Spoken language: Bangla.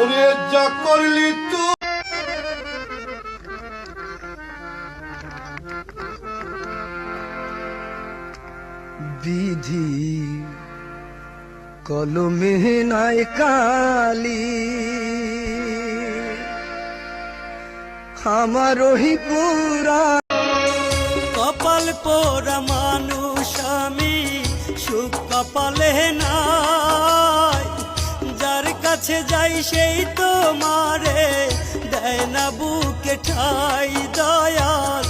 ওরে যা করলি তুই বিধি কলমে নাই কালি আমার ওই পুরা কপাল পোড়া মানুষ আমি সুখ কপালে নাই যার কাছে যাই সেই তো মারে দেয় না বুকে ঠাই দয়াল